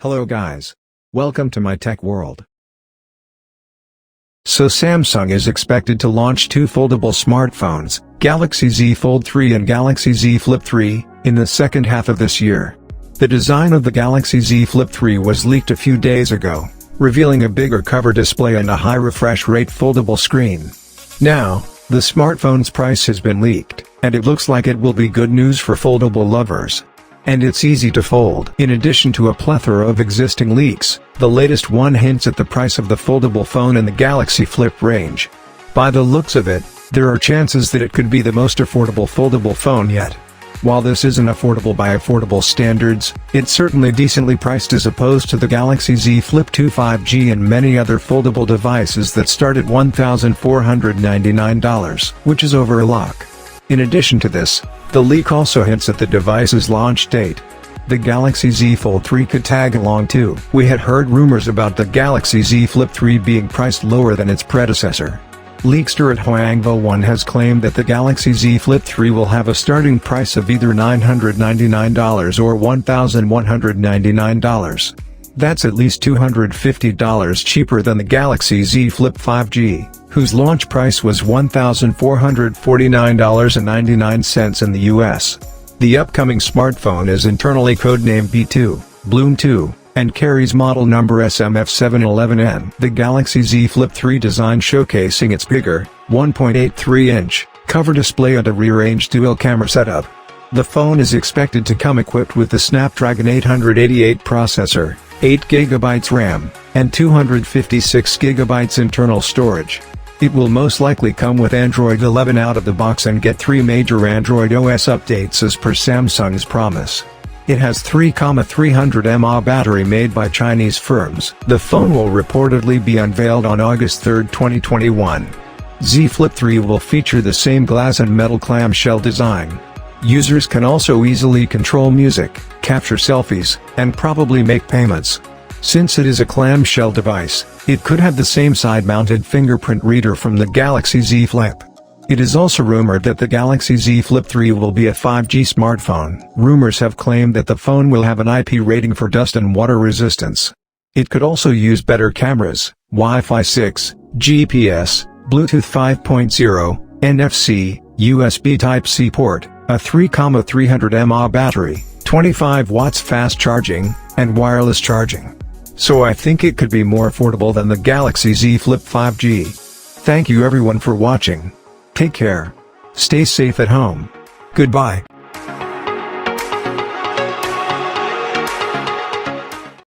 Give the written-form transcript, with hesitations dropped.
Hello guys. Welcome to my tech world. So Samsung is expected to launch two foldable smartphones, Galaxy Z Fold 3 and Galaxy Z Flip 3, in the second half of this year. The design of the Galaxy Z Flip 3 was leaked a few days ago, revealing a bigger cover display and a high refresh rate foldable screen. Now, the smartphone's price has been leaked, and it looks like it will be good news for foldable lovers. And it's easy to fold. In addition to a plethora of existing leaks, the latest one hints at the price of the foldable phone in the Galaxy Flip range. By the looks of it, there are chances that it could be the most affordable foldable phone yet. While this isn't affordable by affordable standards, it's certainly decently priced as opposed to the Galaxy Z Flip 2 5G and many other foldable devices that start at $1,499, which is over a lakh. In addition to this, the leak also hints at the device's launch date. The Galaxy Z Fold 3 could tag along too. We had heard rumors about the Galaxy Z Flip 3 being priced lower than its predecessor. Leakster at Huangvo One has claimed that the Galaxy Z Flip 3 will have a starting price of either $999 or $1,199. That's at least $250 cheaper than the Galaxy Z Flip 5G, whose launch price was $1,449.99 in the US. The upcoming smartphone is internally codenamed B2, Bloom 2, and carries model number SMF711N. The Galaxy Z Flip 3 design showcasing its bigger, 1.83-inch, cover display and a rear-range dual-camera setup. The phone is expected to come equipped with the Snapdragon 888 processor, 8GB RAM, and 256GB internal storage. It will most likely come with Android 11 out of the box and get 3 major Android OS updates as per Samsung's promise. It has 3,300 mAh battery made by Chinese firms. The phone will reportedly be unveiled on August 3, 2021. Z Flip 3 will feature the same glass and metal clamshell design. Users can also easily control music, capture selfies, and probably make payments. Since it is a clamshell device, it could have the same side-mounted fingerprint reader from the Galaxy Z Flip. It is also rumored that the Galaxy Z Flip 3 will be a 5G smartphone. Rumors have claimed that the phone will have an IP rating for dust and water resistance. It could also use better cameras, Wi-Fi 6, GPS, Bluetooth 5.0, NFC, USB Type-C port, a 3,300 mAh battery, 25 watts fast charging, and wireless charging. So I think it could be more affordable than the Galaxy Z Flip 5G. Thank you everyone for watching. Take care. Stay safe at home. Goodbye.